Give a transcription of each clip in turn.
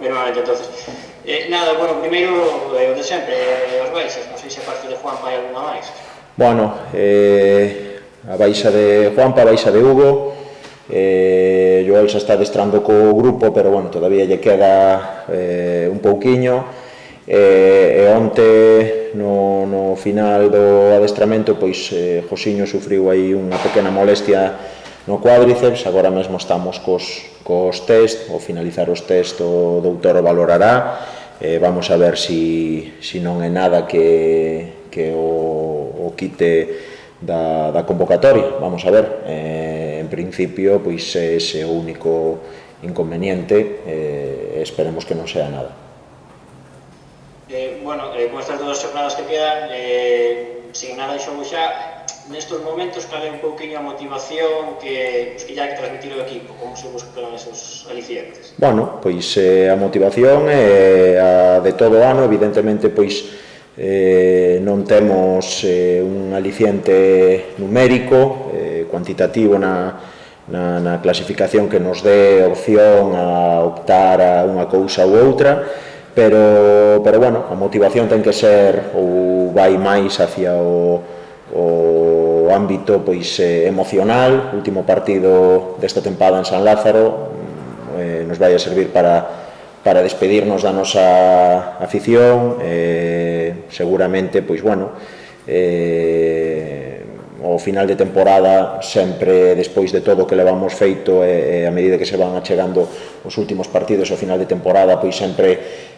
Normalmente, entonces. Nada, bueno, primeiro, o de sempre, as baixas, non sei se aparte de Juan hai alguna máis. Bueno, a baixa de Juanpa, a baixa de Hugo, Joel xa está adestrando co grupo, pero bueno, todavía lle queda un pouquiño, e onte no final do adestramento pois Josiño sufriu aí unha pequena molestia no cuádriceps. Agora mesmo estamos cos test, ao finalizar os test o doutor o valorará, vamos a ver si non é nada que o quite da convocatoria, vamos a ver. En principio pois ese é o único inconveniente, esperemos que non sea nada. Bueno, con estas duas jornadas que quedan, sin nada de xogo xa, nestes momentos cal é un pouquinho a motivación que ya hai que transmitir ao equipo, como se buscan esos alicientes? Bueno, pois a motivación é a de todo o ano, evidentemente pois non temos un aliciente numérico, cuantitativo na clasificación que nos dé opción a optar a unha cousa ou outra, pero bueno, a motivación ten que ser ou vai máis hacia o ámbito pois emocional. O último partido desta tempada en San Lázaro nos vai a servir para despedirnos da nosa afición, seguramente, pois bueno, ao final de temporada, sempre despois de todo o que levamos feito, a medida que se van achegando os últimos partidos ao final de temporada, pois sempre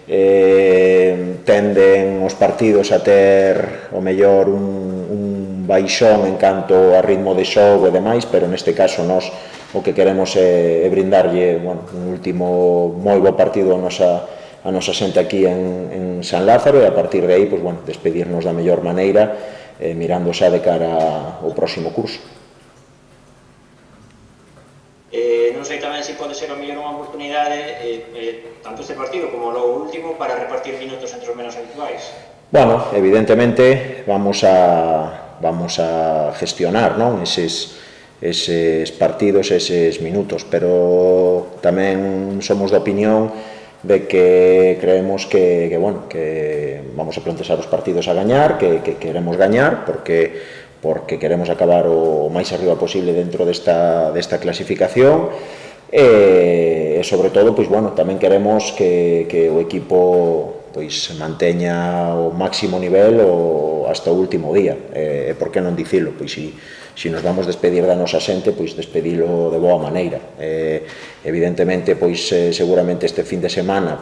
tenden os partidos a ter o mellor un baixón en canto a ritmo de xogo e demais, pero neste caso nós o que queremos é brindarlle un último moi bo partido a nosa xente aquí en San Lázaro, e a partir de aí despedirnos da mellor maneira, mirando xa de cara ao próximo curso. Non sei tamén se pode ser a mellor unha oportunidade, tanto este partido como o último, para repartir minutos entre os menos habituais. Bueno, evidentemente vamos a gestionar, non, eses partidos, eses minutos, pero tamén somos da opinión de que creemos que vamos a plantexar os partidos a gañar, que queremos gañar, porque queremos acabar o máis arriba posible dentro desta clasificación, e sobre todo, tamén queremos que o equipo manteña o máximo nivel hasta o último día, e por que non dicilo, se nos vamos despedir da nosa xente, despedilo de boa maneira. Evidentemente, seguramente este fin de semana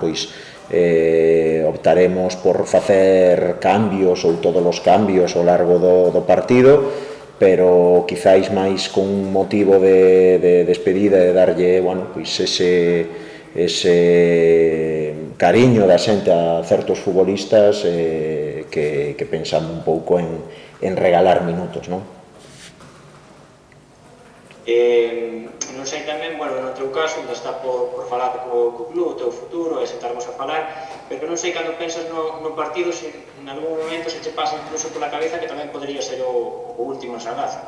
optaremos por facer cambios ou todos os cambios ao largo do partido, pero quizáis máis con un motivo de despedida, de darlle ese cariño da xente a certos futbolistas, que pensando un pouco en regalar minutos, non? Non sei tamén, no teu caso, onde está por falar co club, o teu futuro, e sentarmos a falar, pero non sei cando pensas no partido, se en algún momento se che pasa incluso pola cabeza que tamén podría ser o último en San Lázaro.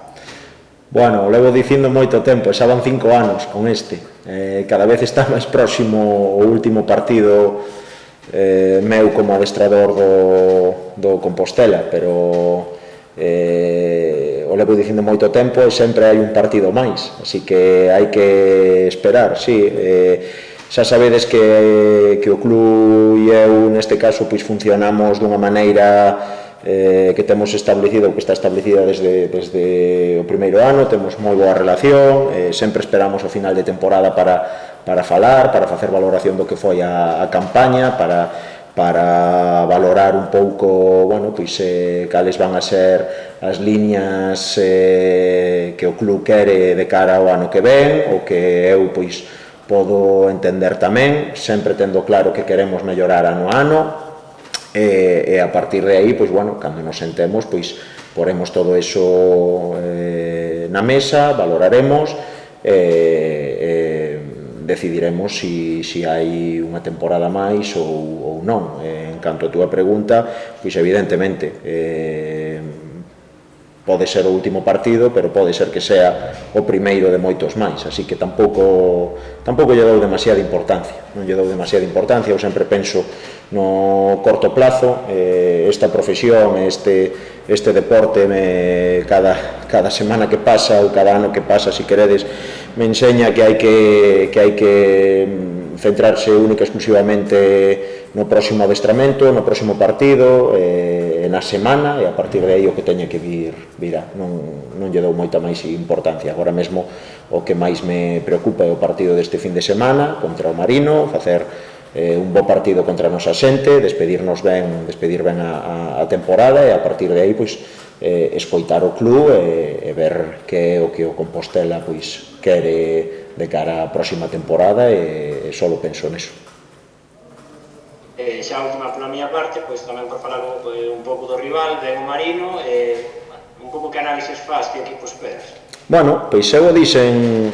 Bueno, levo dicindo moito tempo, xa van 5 anos con este, cada vez está máis próximo o último partido meu como adestrador do Compostela, pero o levo dicindo moito tempo e sempre hai un partido máis, así que hai que esperar, sí. Xa sabedes que o club e eu neste caso funcionamos dunha maneira que temos establecido, que está establecida desde o primeiro ano, temos moi boa relación, sempre esperamos ao final de temporada para falar, para facer valoración do que foi a campaña, para valorar un pouco, cales van a ser as liñas que o club quere de cara ao ano que ven, o que eu podo entender tamén, sempre tendo claro que queremos mellorar ano a ano, e a partir de aí, cando nos sentemos, poremos todo eso na mesa, valoraremos, decidiremos se hai unha temporada máis ou non. En canto a túa pregunta, evidentemente pode ser o último partido, pero pode ser que sea o primeiro de moitos máis, así que tampouco lle dou demasiada importancia, non lle dou demasiada importancia, eu sempre penso no corto plazo, esta profesión, este deporte, cada semana que pasa ou cada ano que pasa, se queredes, me enseña que hai que centrarse única e exclusivamente no próximo adestramento, no próximo partido, na semana, e a partir de aí o que teña que virá. Non lle dou moita máis importancia. Agora mesmo o que máis me preocupa é o partido deste fin de semana contra o Marino, facer un bo partido contra a nosa xente, despedir ben a temporada, e a partir de aí escoitar o club e ver que é o que o Compostela quere de cara á próxima temporada, e só penso neso. Xa a última pola miña parte, tamén por falar un pouco do rival, ven o Marino, un pouco que análisis faz, que equipo esperas? Bueno, pois eu o dixen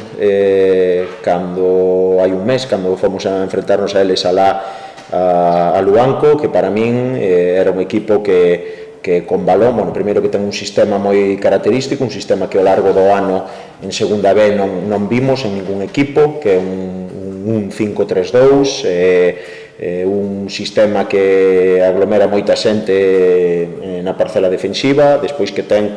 cando hai un mes, cando fomos a enfrentarnos a eles a Luanco, que para min era un equipo que con balón, primeiro que ten un sistema moi característico, un sistema que ao largo do ano en segunda B non vimos en ningún equipo, que é un 5-3-2, un sistema que aglomera moita xente na parcela defensiva, despois que ten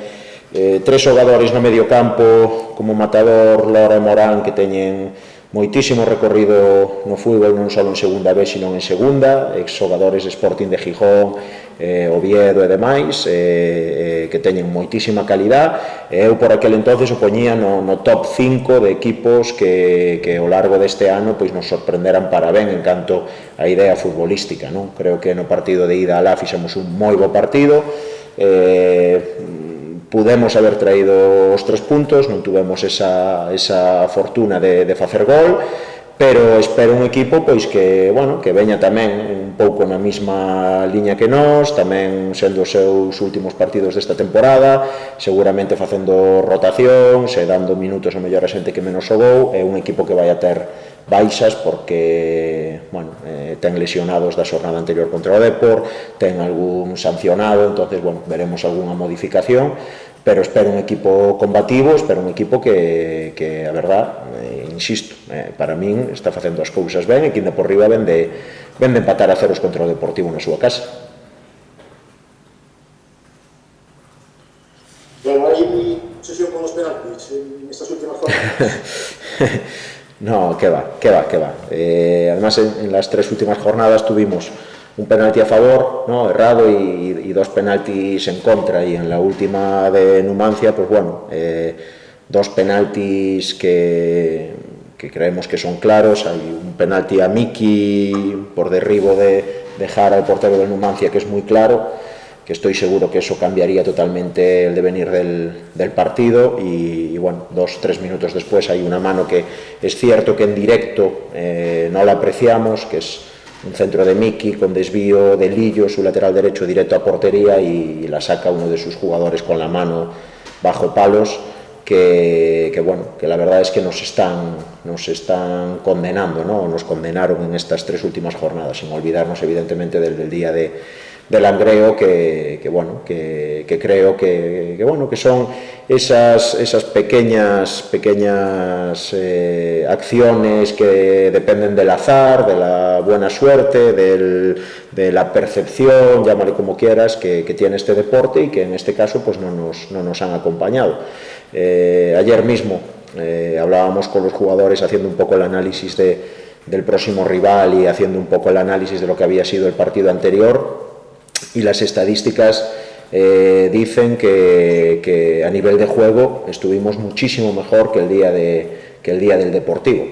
tres xogadores no medio campo como Matador, Lora e Morán, que teñen moitísimo recorrido no fútbol, non só en segunda B, sino en segunda, exxogadores de Sporting de Gijón, Oviedo e demais, que teñen moitísima calidad, e eu por aquel entonces o poñía no top 5 de equipos que ao largo deste ano nos sorprenderan para ben en canto a idea futbolística, non? Creo que no partido de ida alá fixemos un moi bo partido, pudemos haber traído os 3 puntos, non tuvemos esa fortuna de facer gol, pero espero un equipo que veña tamén un pouco na mesma liña que nós, tamén sendo os seus últimos partidos desta temporada, seguramente facendo rotacións e dando minutos a mellor a xente que menos xogou, é un equipo que vai a ter baixas porque ten lesionados da xornada anterior contra o Depor, ten algún sancionado, entonces veremos algunha modificación, pero espero un equipo combativo, espero un equipo que a verdad, insisto, para min está facendo as cousas ben, e que por riba ven de empatar a ceros contra o Deportivo na súa casa. Bueno, hai sesión con os penaltis nestas últimas jornadas. No, que va. Además, en las 3 últimas jornadas tuvimos un penalti a favor, ¿no?, errado, y 2 penaltis en contra, y en la última de Numancia, 2 penaltis que creemos que son claros. Hay un penalti a Miki por derribo de Jara, el portero del Numancia, que es muy claro, que estoy seguro que eso cambiaría totalmente el devenir del partido, y 2-3 minutos después hay una mano que es cierto que en directo no la apreciamos, que es un centro de Miki con desvío de Lillo, su lateral derecho, directo a portería, y la saca uno de sus jugadores con la mano bajo palos, que la verdad es que nos están condenando, ¿no? Nos condenaron en estas 3 últimas jornadas, sin olvidarnos evidentemente del día de Langreo, que creo que son esas pequeñas acciones que dependen del azar, de la buena suerte, de la percepción, llámale como quieras, que tiene este deporte, y que en este caso no nos han acompañado. Ayer mismo hablábamos con los jugadores haciendo un poco el análisis del próximo rival y haciendo un poco el análisis de lo que había sido el partido anterior, y las estadísticas dicen que a nivel de juego estuvimos muchísimo mejor que el día del Deportivo.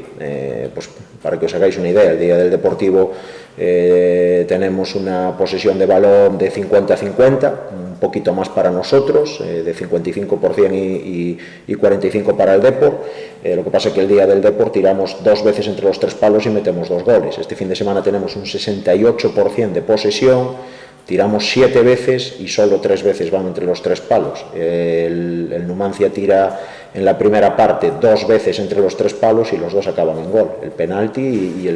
Para que os hagáis una idea, el día del Deportivo tenemos una posesión de balón de 50-50, un poquito más para nosotros, de 55% y 45% para el Depor. Lo que pasa es que el día del Depor tiramos 2 veces entre los 3 palos y metemos 2 goles. Este fin de semana tenemos un 68% de posesión, tiramos 7 veces y solo 3 veces van entre los 3 palos. El Numancia tira en la primera parte 2 veces entre los 3 palos y los 2 acaban en gol, el penalti y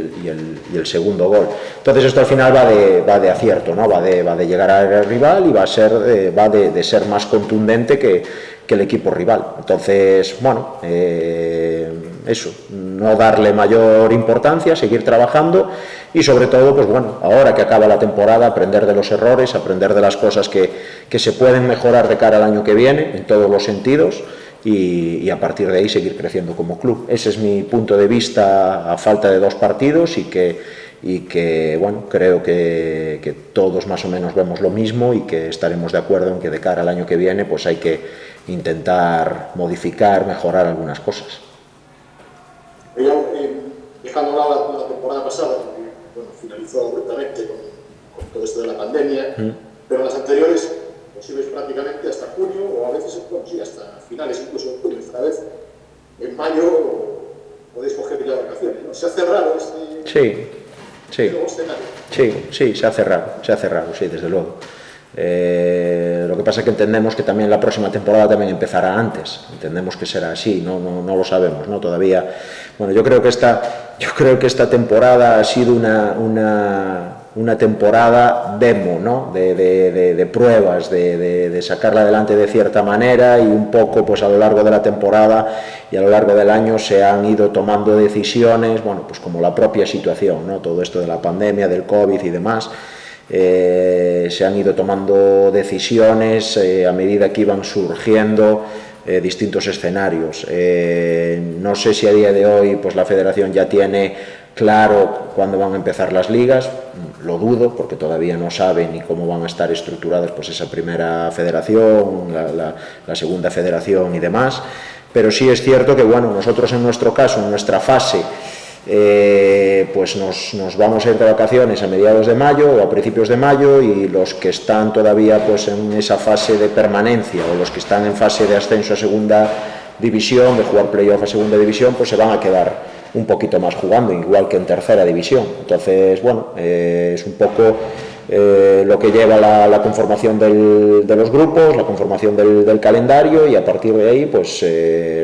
el segundo gol. Entonces esto al final va de acierto, ¿no? va de llegar al rival y va de ser más contundente que el equipo rival. Entonces, bueno, eso, no darle mayor importancia, seguir trabajando y sobre todo, pues bueno, ahora que acaba la temporada, aprender de los errores, aprender de las cosas que se pueden mejorar de cara al año que viene, en todos los sentidos, y a partir de ahí seguir creciendo como club. Ese es mi punto de vista a falta de 2 partidos y que bueno, creo que todos más o menos vemos lo mismo y que estaremos de acuerdo en que de cara al año que viene pues hay que intentar modificar, mejorar algunas cosas. Dejando la temporada pasada, porque bueno, finalizó abruptamente con todo esto de la pandemia, pero en las anteriores os ibais prácticamente hasta junio, o a veces, bueno, sí, hasta finales incluso de junio. Esta vez, en mayo, podéis coger ya vacaciones, ¿no? ¿Se ha cerrado este nuevo escenario? Sí, se ha cerrado, sí, desde luego. Lo que pasa es que entendemos que también la próxima temporada también empezará antes, entendemos que será así, no lo sabemos, ¿no? Todavía, bueno, yo creo que esta temporada ha sido una temporada demo, ¿no? de pruebas, de sacarla adelante de cierta manera, y un poco pues a lo largo de la temporada y a lo largo del año se han ido tomando decisiones, bueno, pues como la propia situación, ¿no? Todo esto de la pandemia, del COVID y demás. Se han ido tomando decisiones a medida que iban surgiendo distintos escenarios. No sé si a día de hoy pues la Federación ya tiene claro cuándo van a empezar las ligas, lo dudo porque todavía no sabe ni cómo van a estar estructuradas pues esa primera federación, la segunda federación y demás, pero sí es cierto que bueno, nosotros en nuestro caso, en nuestra fase, pues nos vamos a ir de vacaciones a mediados de mayo o a principios de mayo, y los que están todavía pues en esa fase de permanencia o los que están en fase de ascenso a segunda división, de jugar playoff a segunda división, pues se van a quedar un poquito más jugando, igual que en tercera división. Entonces, bueno, es un poco lo que lleva la conformación de los grupos, la conformación del calendario, y a partir de ahí pues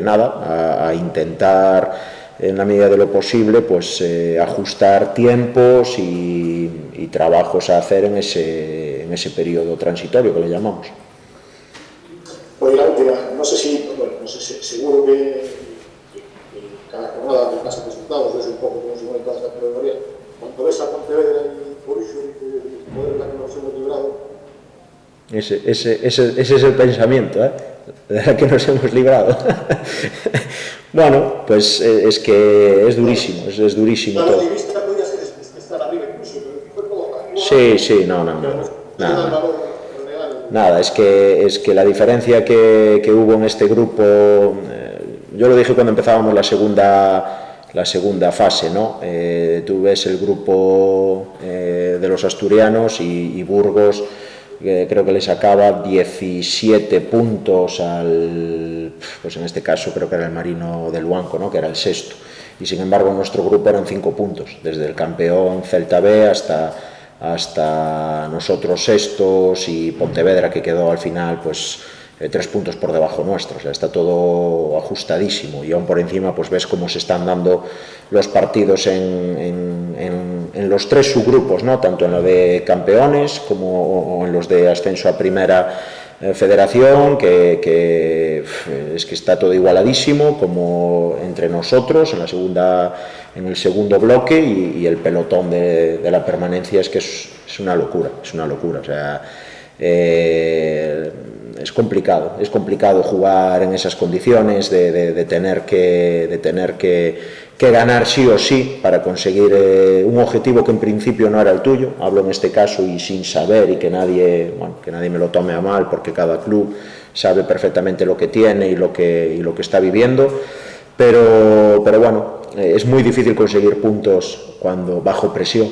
nada, a intentar en la medida de lo posible pues ajustar tiempos y trabajos a hacer en ese periodo transitorio que le llamamos. Oye, la última, no sé si, seguro que cada jornada te pasa resultados, ves un poco cómo se mueven todas las categorías. Cuando ves a Pontevedra y Coruxo y poder la que nos hemos librado. Ese es el pensamiento, de la que nos hemos librado. Bueno, pues es que es durísimo, es durísimo todo. La podría ser estar arriba incluso, pero fue todo tan igual. Sí, no. Nada, es que la diferencia que hubo en este grupo, yo lo dije cuando empezábamos la segunda fase, ¿no? Tú ves el grupo de los asturianos y Burgos, creo que le sacaba 17 puntos pues en este caso creo que era el Marino del Luanco, ¿no? Que era el sexto, y sin embargo nuestro grupo eran 5 puntos, desde el campeón Celta B hasta nosotros sextos y Pontevedra, que quedó al final pues 3 puntos por debajo nuestro. O sea, está todo ajustadísimo, y aún por encima pues ves cómo se están dando los partidos en los 3 subgrupos, ¿no? Tanto en lo de campeones como en los de ascenso a primera federación, que es que está todo igualadísimo, como entre nosotros en el segundo bloque, y el pelotón de la permanencia es que es una locura, o sea, es complicado jugar en esas condiciones, de tener que ganar sí o sí para conseguir un objetivo que en principio no era el tuyo. Hablo en este caso y sin saber, y que nadie me lo tome a mal, porque cada club sabe perfectamente lo que tiene y lo que está viviendo, pero bueno, es muy difícil conseguir puntos cuando bajo presión,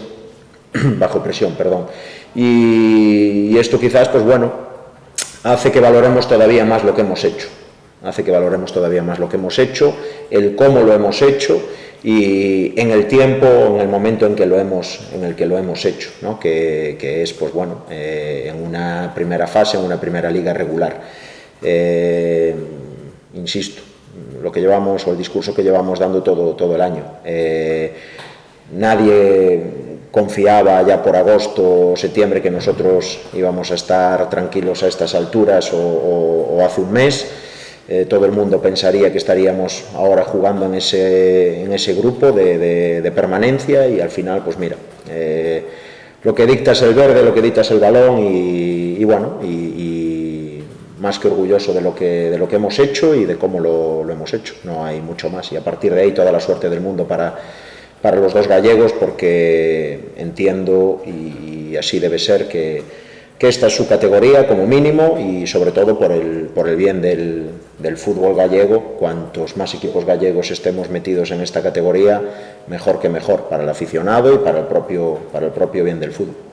y esto quizás pues bueno, hace que valoremos todavía más lo que hemos hecho, el cómo lo hemos hecho y en el tiempo, en el momento en el que lo hemos hecho, ¿no? que es pues bueno, en una primera fase, en una primera liga regular. Insisto, lo que llevamos, o el discurso que llevamos dando todo el año. Nadie confiaba ya por agosto o septiembre que nosotros íbamos a estar tranquilos a estas alturas o hace un mes. Todo el mundo pensaría que estaríamos ahora jugando en ese grupo de permanencia, y al final, pues mira, lo que dicta es el verde, lo que dicta es el balón, y bueno, y más que orgulloso de lo que hemos hecho y de cómo lo hemos hecho. No hay mucho más, y a partir de ahí toda la suerte del mundo para los dos gallegos, porque entiendo, y así debe ser, que esta es su categoría como mínimo, y sobre todo por el bien del fútbol gallego. Cuantos más equipos gallegos estemos metidos en esta categoría, mejor que mejor para el aficionado y para el propio bien del fútbol.